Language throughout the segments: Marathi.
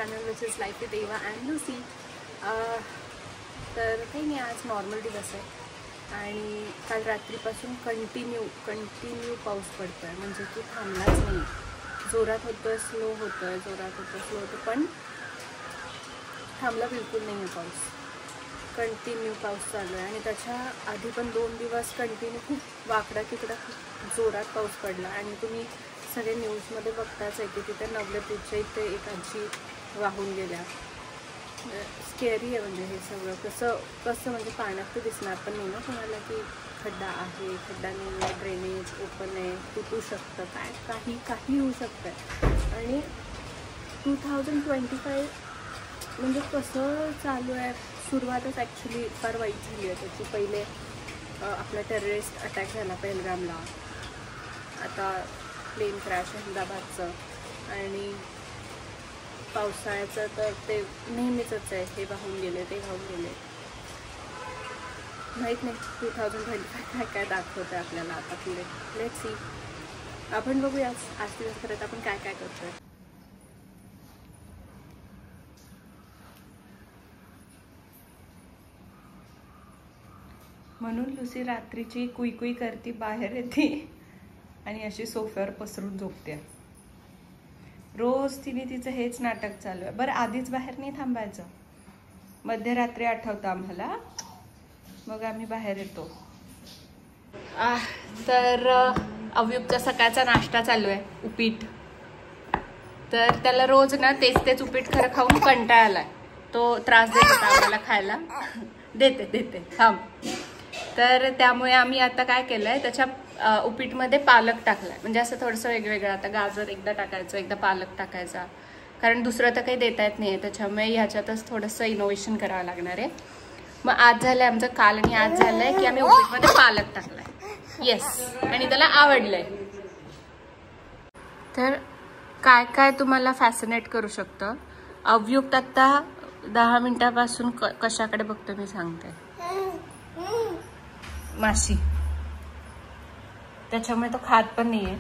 Channel which is life with एवा अँड लुसी. तर काही नाही, आज नॉर्मल दिवस आहे आणि काल रात्रीपासून कंटिन्यू पाऊस पडतो आहे, म्हणजे की थांबलाच नाही. जोरात होतं स्लो होतं, जोरात होतं स्लो होतं, पण थांबला बिलकुल नाही आहे पाऊस. कंटिन्यू पाऊस चालू आहे आणि त्याच्या आधी पण 2 दिवस कंटिन्यू खूप वाकडा तिकडा खूप जोरात पाऊस पडला. आणि तुम्ही सगळे न्यूजमध्ये बघताच आहे की तिथे नवलपूरच्या इथे एक आजी वाहून गेल्या. स्केरी आहे म्हणजे हे सगळं. कसं म्हणजे पाण्यात तर दिसणार पण नाही ना कोणाला की खड्डा आहे, खड्डा नाही आहे, ड्रेनेज ओपन आहे, तुटू शकतं, काही होऊ शकतं. आणि 2025 म्हणजे कसं चालू आहे. सुरुवातच ॲक्च्युली फार वाईट झाली आहे त्याची. पहिले आपला टेररिस्ट अटॅक झाला पहलगामला, आता प्लेन क्रॅश अहमदाबादचं, आणि पावसाळ्याचं तर ते नेहमीच आहे, हे वाहून गेले ते वाहून गेले. माहीत नाही 2025 काय दाखवतं आहे आपल्याला आता पुढे. Let's see. आपण बघूया आज दिवसभरात आपण काय करतो आहे. म्हणून लुसी रात्रीची कुई करती, बाहेर येते आणि अशी सोफ्यावर पसरून झोपते. रोज तिचं हेच नाटक चालू आहे. बरं आधीच बाहेर नाही थांबायचं, मध्यरात्री आठवतं आम्हाला, मग आम्ही बाहेर येतो. तर अवयुक्तचा सकाळचा नाश्ता चालू आहे, उपीट. तर त्याला रोज ना तेच उपीट खरं खाऊन कंटाळा आलाय. तो त्रास देत होता आम्हाला खायला. देते थांब. तर त्यामुळे आम्ही आता काय केलंय, त्याच्या उपीटमध्ये पालक टाकलाय. म्हणजे असं थोडंसं वेगवेगळं. आता गाजर एकदा टाकायचं, एकदा पालक टाकायचा, कारण दुसरं तर काही देता येत नाही. त्याच्यामुळे ह्याच्यातच थोडंसं इनोव्हेशन करावं लागणार आहे. मग आज झालंय आमचं, काल आणि आज झालंय की आम्ही उपीटमध्ये पालक टाकलाय. येस, आणि त्याला आवडलंय. तर काय तुम्हाला फॅसिनेट करू शकतं. अवयुक्त आता 10 मिनिटापासून कशाकडे बघतो मी सांगते. माशी. त्याच्यामुळे तो खात पण नाहीये.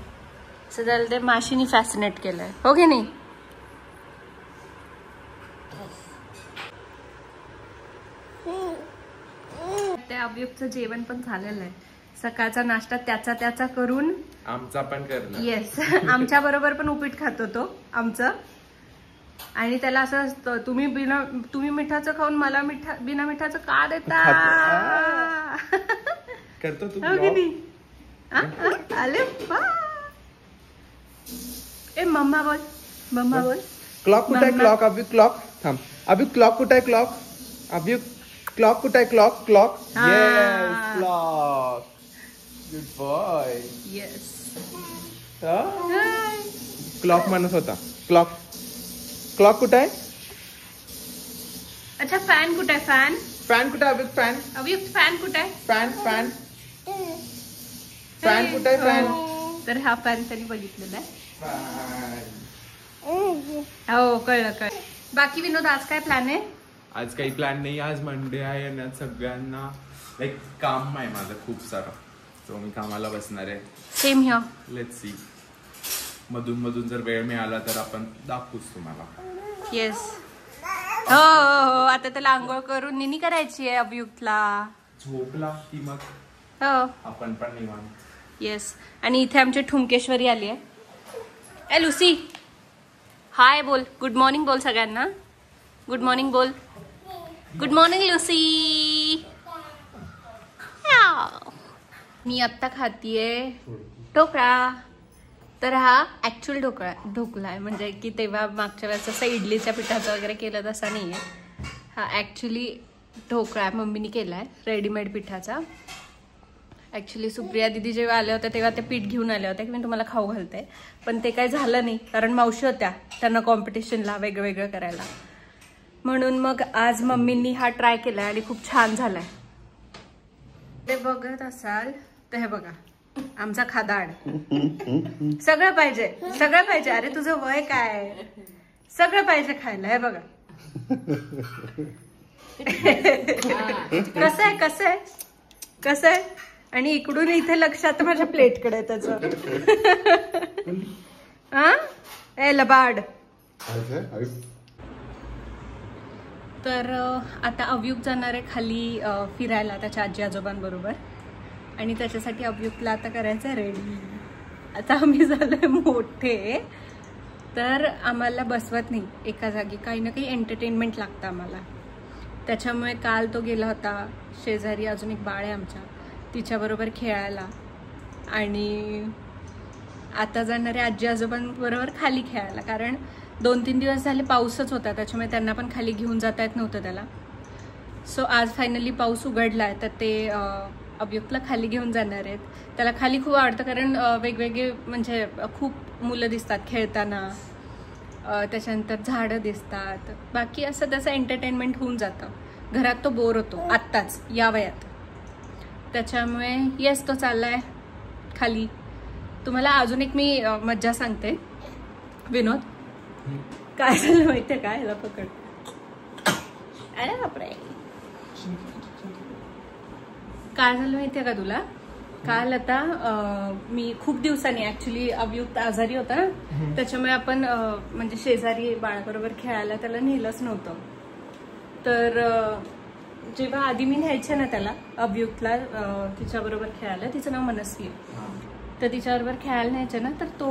असं त्याला ते माशीनी फॅसिनेट केलंय, हो की नाही. त्या अवयुक्तचं जेवण पण झालेलं आहे. सकाळचा नाश्ता त्याचा करून आमचा पण करणार. येस, आमच्या बरोबर पण उपीट खातो तो आमचं. आणि त्याला असं असतं, तुम्ही मिठाचं खाऊन मला बिना मिठाचं का देता. करतो तू आले. ए मम्मा बोल. क्लॉक कुठे आहे. क्लॉक अभी क्लॉक थांब. अभी क्लॉक कुठे आहे. क्लॉक अभी क्लॉक कुठे आहे. Clock yes clock. Good boy. Yes. Clock म्हणत होता. क्लॉक कुठे आहे. अच्छा फॅन कुठे आहे. फॅन कुठे आहे. अवयुक्त फॅन कुठे आहे. फॅन कुठे आहे. फॅन. तर हा फॅन त्यांनी बघितलेला आहे. हो कळलं. बाकी विनोद, आज काय प्लॅन आहे. आज काही प्लॅन नाही. आज मंडे आहे आणि आज सगळ्यांना लाईक काम आहे माझं खूप सारं. सो मी कामाला बसणार आहे. Same here. Let's see. मधून जर वेळ मिळाला तर आपण दाखवूच तुम्हाला. येस. हो. आता त्याला आंघोळ करून निनी करायची आहे अवयुक्तला. झोपला की मग हो आपण पण निवांत. येस. आणि इथे आमची ठुमकेश्वरी आली आहे. ए लुसी हाय बोल. गुड मॉर्निंग बोल सगळ्यांना. गुड मॉर्निंग बोल. Good morning Lucy. मी आत्ता खातीये ढोकळा. तर हा ऍक्च्युअल ढोकळा आहे, म्हणजे की तेव्हा मागच्या वेळेस असं इडलीच्या पिठाचं वगैरे केलं तसा नाही आहे. हा ॲक्च्युली ढोकळा मम्मीने केला आहे रेडीमेड पिठाचा. ॲक्च्युली सुप्रिया दिदी जेव्हा आल्या होत्या तेव्हा ते पीठ घेऊन आल्या होत्या की मी तुम्हाला खाऊ घालते, पण ते काही झालं नाही कारण मावशी होत्या त्यांना कॉम्पिटिशनला वेगळं करायला. म्हणून मग आज मम्मींनी हा ट्राय केला आणि खूप छान झालाय. ते बघत असाल तर हे बघा आमचा खादाड. सगळं पाहिजे. अरे तुझं वय काय, सगळं पाहिजे खायला. हे बघा कसं आहे. आणि इकडून इथे लक्षात माझ्या प्लेटकडे त्याचं. ए लबाड. तर आता अवयुक जाणार आहे खाली फिरायला त्याच्या आजी आजोबांबरोबर आणि त्याच्यासाठी अवयुकला आता करायचं आहे रेडी. आता आम्ही झालोय मोठे तर आम्हाला बसवत नाही एका जागी, काही ना काही एंटरटेनमेंट लागतं आम्हाला. त्याच्यामुळे काल तो गेला होता शेजारी अजून एक बाळ आहे आमच्या तिच्याबरोबर खेळायला आणि आता जाणारे आजी आजोबांबरोबर खाली खेळायला, कारण 2-3 दिवस झाले पाऊसच होता त्याच्यामुळे त्यांना पण खाली घेऊन जाता येत नव्हतं त्याला. सो आज फायनली पाऊस उघडला आहे तर ते अवयुकला खाली घेऊन जाणार आहेत. त्याला खाली खूप आवडतं कारण वेगवेगळे म्हणजे खूप मुलं दिसतात खेळताना, त्याच्यानंतर झाडं दिसतात, बाकी असं त्याचं एंटरटेनमेंट होऊन जातं. घरात तो बोर होतो आत्ताच या वयात, त्याच्यामुळे येस तो चाललाय खाली. तुम्हाला अजून एक मी मज्जा सांगते. विनोद काय झालं माहितीये का, ह्याला पकड. अरे बापरे, काय झालं माहितीये का तुला, काल आता मी खूप दिवसांनी ऍक्च्युली अवयुक्त आजारी होता ना त्याच्यामुळे आपण म्हणजे शेजारी बाळाबरोबर खेळायला त्याला नेलंच नव्हतं. तर जेव्हा आधी मी न्यायचे ना त्याला अवयुक्तला तिच्याबरोबर खेळायला, तिचं नाव मनस्वी आहे, तर तिच्याबरोबर खेळायला न्यायचे ना तर तो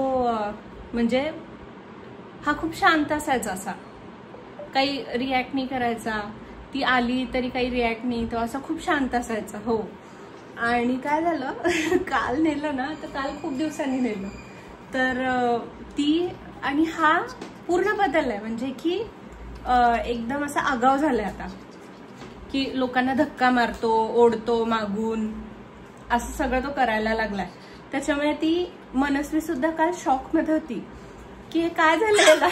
म्हणजे हा खूप शांत असायचा, असा काही रिॲक्ट नाही करायचा. ती आली तरी काही रिॲक्ट नाही, तो असा खूप शांत असायचा. हो, आणि काय झालं काल नेलं ना तर काल खूप दिवसांनी नेलं तर ती आणि हा पूर्ण बदललाय, म्हणजे की एकदम असा आगाव झालाय आता, की लोकांना धक्का मारतो, ओढतो मागून, असं सगळं तो करायला लागलाय. त्याच्यामुळे ती मनस्वी सुद्धा काल शॉक मध्ये होती की काय झालं.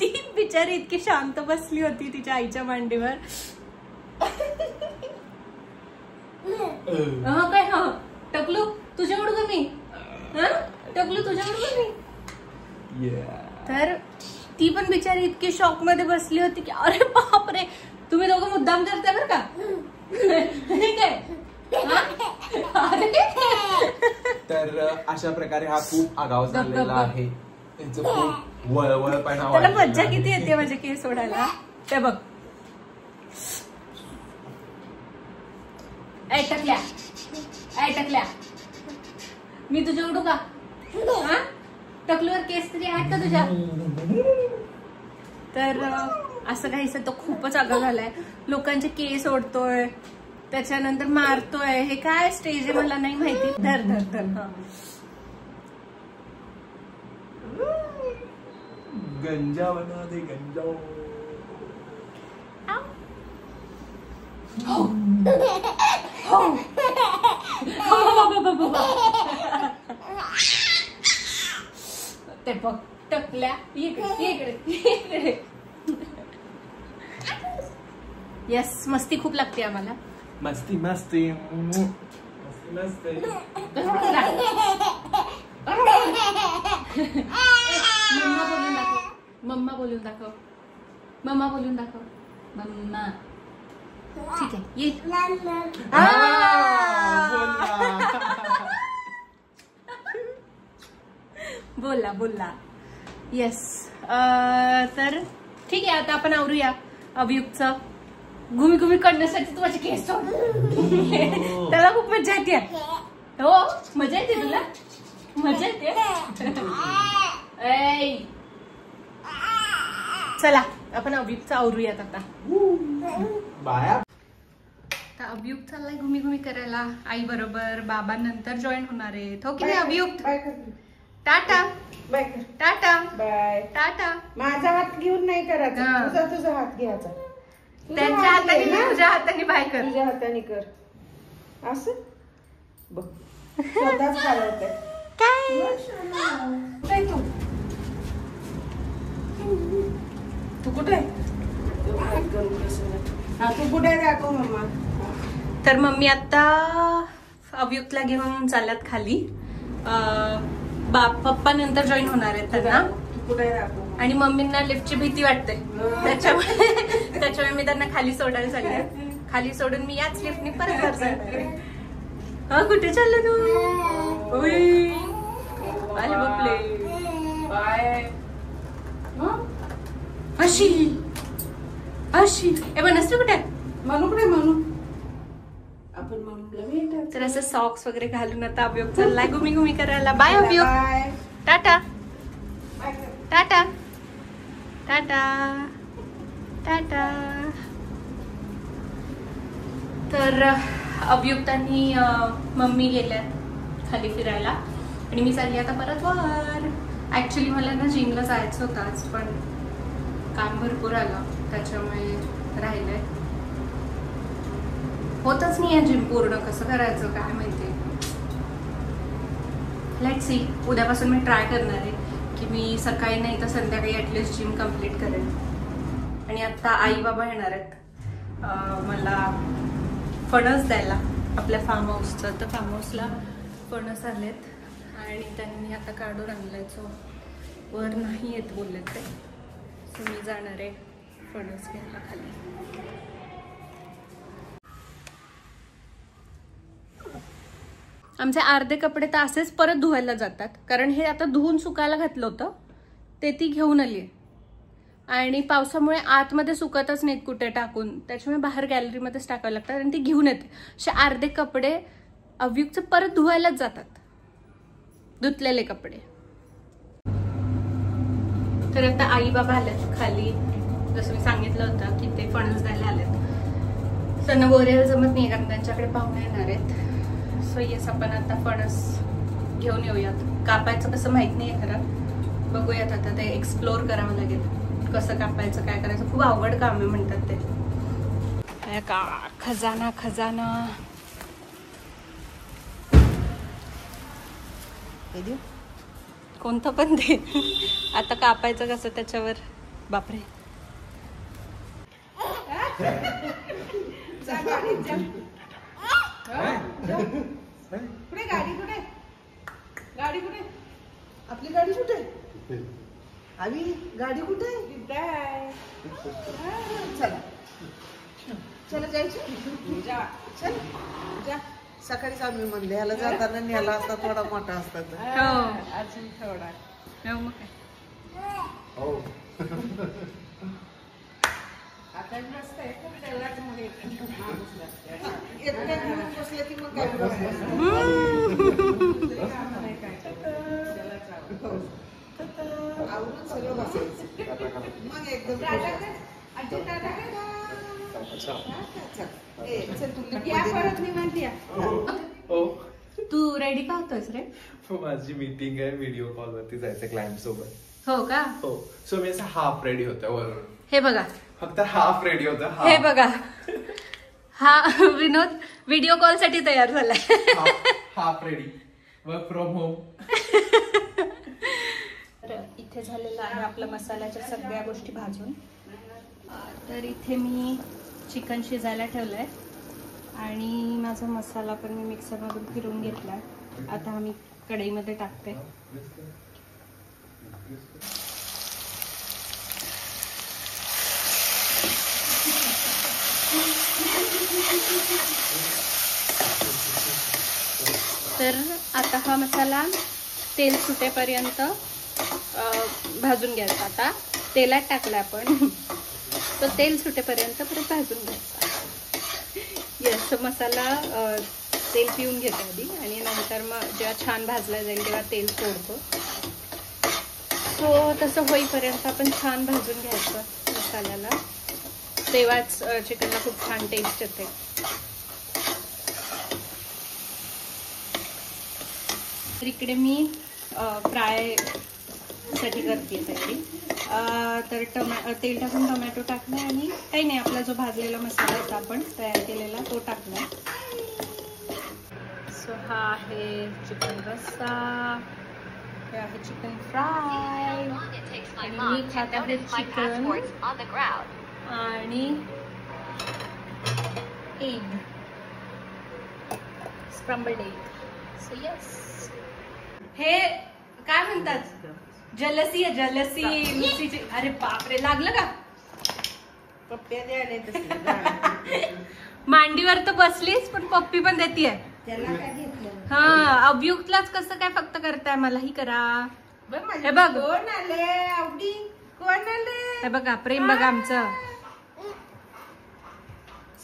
ती बिचारी इतकी शांत बसली होती तिच्या आईच्या मांडीवर. काय हा टकलू तुझ्याकडून कमी, टकलू तुझ्याकडून कमी. तर ती पण बिचारी इतकी शॉक मध्ये बसली होती की अरे बापरे, तुम्ही दोघं मुद्दाम करताय बरं का. तर अशा प्रकारे हा खूप आगाव झालेला आहे. त्यांचं खूप वळवळपणा, त्याला मज्जा किती येते माझे केस सोडायला. ते बघ, टकल्या मी तुझ्या उडू का, टकलूवर केस तरी आहेत का तुझ्या. तर असं काहीच तो खूपच आगाऊ झालाय, लोकांचे केस ओढतोय, त्याच्यानंतर मारतोय. हे काय स्टेज आहे मला नाही माहिती. धर धर धर. गंजा बना दे गंजा. ते बघ टकल्या इकडे. येस, मस्ती खूप लागते आम्हाला. मस्ती मस्ती मस्ती मस्ती. मम्मा बोलून दाखव. मम्मा. ठीक आहे, ये. बोलला. येस. तर ठीक आहे, आता आपण आवरूया अवयुक्तचं. घुमी करण्यासाठी तू माझे केस सोड. त्याला खूप मजा येते. हो, मजा येते तुला, मजा येते. चला आपण अवयुक्तचं आवरूयात आता. बाया तर अवयुक्त चाललाय घुमी करायला आई बरोबर. बाबा नंतर जॉईन होणार आहेत, हो की नाही अवयुक्त. टाटा बाय. टाटा बाय. टाटा. माझा हात घेऊन नाही करायचा, तुझा हात घ्यायचा. त्यांच्या हाताने नाही, तुझ्या हाताने बाय कर. तुझ्या हाताने कर असं बघ, स्वतःच घालवते. काय तू कुठे तू कुठे दाखव मम्मा. तर मम्मी आता अवयुक्तला घेऊन चालल्यात खाली. पप्पा नंतर जॉईन होणार आहेत त्यांना. कुठे दाखव. आणि मम्मींना लिफ्टची भीती वाटते, त्याच्यामुळे मी त्यांना खाली सोडायला चालले. खाली सोडून मी याच लिफ्टने परत घर जाणार. हा, कुठे चाललं तू. अरे बापले. बाय. अशी अशी ए बनसते कुठे म्हणू कुठे म्हणू आपण म्हणूला भेट. तर असं सॉक्स वगैरे घालून आता अभियोग चाललाय घुमी करायला. बाय अभियोग. टाटा टाटा टाटा टाटा. तर अभियुक्तांनी मम्मी गेल्यात खाली फिरायला आणि मी चालली आता परत वर. ऍक्च्युली मला ना जिमला जायचं होतं आज पण काम भरपूर आलं त्याच्यामुळे राहिलंय. होतच नाही आहे जिम पूर्ण. कसं करायचं काय माहिती. Let's see. उद्यापासून मी ट्राय करणार आहे की मी सकाळी नाही तर संध्याकाळी ॲटलिस्ट जिम कम्प्लीट करेन. आणि आता आई बाबा येणार आहेत मला फणस द्यायला आपल्या फार्म हाऊसचं. तर फार्म हाऊसला फणस आलेत आणि त्यांनी आता काढून आणलाय. सो वर नाही येत बोललेत ते. सो मी जाणार आहे फणस घ्यायला खाली. आमचे अर्धे कपडे तर असेच परत धुवायला जातात कारण हे आता धुवून सुकायला घातलं होतं ते ती घेऊन आली आहे. आणि पावसामुळे आतमध्ये सुकतच नाहीत कुठे टाकून. त्याच्यामुळे बाहेर गॅलरीमध्येच टाकावं लागतात आणि ती घेऊन येते. असे अर्धे कपडे अभियुक्तचे परत धुवायलाच जातात धुतलेले कपडे. तर आता आई बाबा आलेत खाली. जसं मी सांगितलं होतं की ते फणस द्यायला आलेत. त्यांना बोरायला जमत नाही कारण त्यांच्याकडे पाहुणे येणार आहेत. सो येस आपण आता फणस घेऊन येऊयात. कापायचं कसं माहित नाही खरं. बघूयात आता. ते एक्सप्लोर करावं लागेल कसं कापायचं काय करायचं. खूप अवघड काम आहे म्हणतात ते. का खजाना खजाना कोणतं पण ते. आता कापायचं कसं त्याच्यावर बापरे. कुठे गाडी कुठे गाडी कुठे आपली गाडी कुठे आम्ही गाडी कुठे चला चला जायचं चल जा. सकाळीच आम्ही म्हणले ह्याला जाताना न्याला असता थोडा मोठा असतात अजून थोडा. मग काय आता मस्त आहे बसलं की मग काय आवडून सगळं बसायचं मग एकदम. तू रेडी का होतोस रे? माझी मीटिंग आहे व्हिडिओ कॉल वरती जायचं क्लायंट सोबत. हो का? हो. सो मी असं हाफ रेडी होतं वरून. हे बघा फक्त हाफ रेडी होतं. हे बघा हा विनोद व्हिडिओ कॉल साठी तयार झालाय. Half ready work from home. इथे झालेला आहे आपल्या मसाल्याच्या सगळ्या गोष्टी भाजून. तर इथे मी चिकन शिजायला ठेवलंय आणि माझा मसाला पण मी मिक्सरमधून फिरवून घेतलाय. आता आम्ही कढईमध्ये टाकते. तर आता हा मसाला तेल सुटेपर्यंत भाजून घ्यायचा. आता तेलात टाकला आपण तो तेल सुटेपर्यंत परत भाजून घ्यायचा. येस मसाला तेल पिऊन घेतो आधी आणि नंतर मग जेव्हा छान भाजला जाईल तेव्हा तेल सोडतो. सो तसं होईपर्यंत आपण छान भाजून घ्यायचं मसाल्याला. तेव्हाच चिकनला खूप छान टेस्ट येते. तर इकडे मी फ्राय साठी करते तयारी. तर तेल टाकून टोमॅटो टाकला आणि काही नाही आपला जो भाजलेला मसाला होता आपण तयार केलेला तो टाकला. सो हा आहे चिकन रस्सा. हे आहे चिकन फ्राय आणि मी खात आहे चिकन आणि egg scrambled egg. So yes हे काय म्हणतात जलसी आहे जलसी. अरे बापरे लागलं का? पप्प्या द्यायला मांडीवर तर बसलीच पण पप्पी पण देतीये. त्याला काय घेतलं? हा अभियुक्तलाच कसं काय फक्त करताय मलाही करा. हे बघ कोण आले आवडी कोण आले हे बघा प्रेम बघा आमचं.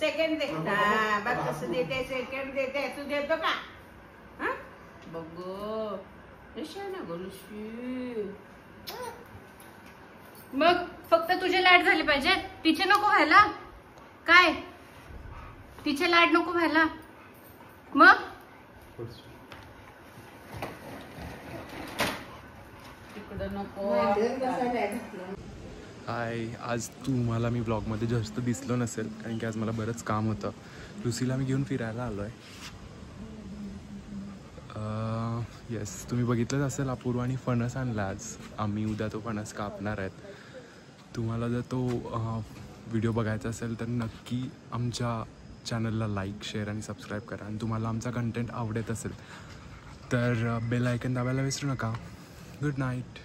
सेकंड दे. हा बघ कसं देते, सेकंड देते. तू देतो का? हा बघू ना गोलशी. मग फक्त तुझे लाड झाले पाहिजे, तिचे नको व्हायला काय? तिचे लाड नको व्हायला मग? तिकडं नको. हाय, आज तुम्हाला मी ब्लॉगमध्ये जास्त दिसलो नसेल कारण की आज मला बरंच काम होतं. लुसीला मी घेऊन फिरायला आलो आहे. येस, तुम्ही बघितलंच असेल अपूर्वानी फणस आणला आज. आम्ही उद्या तो फणस कापणार आहेत. तुम्हाला जर तो व्हिडिओ बघायचा असेल तर नक्की आमच्या चॅनलला लाईक, शेअर आणि सबस्क्राईब करा. आणि तुम्हाला आमचा कंटेंट आवडत असेल तर बेल आयकन दाबायला विसरू नका. Good night.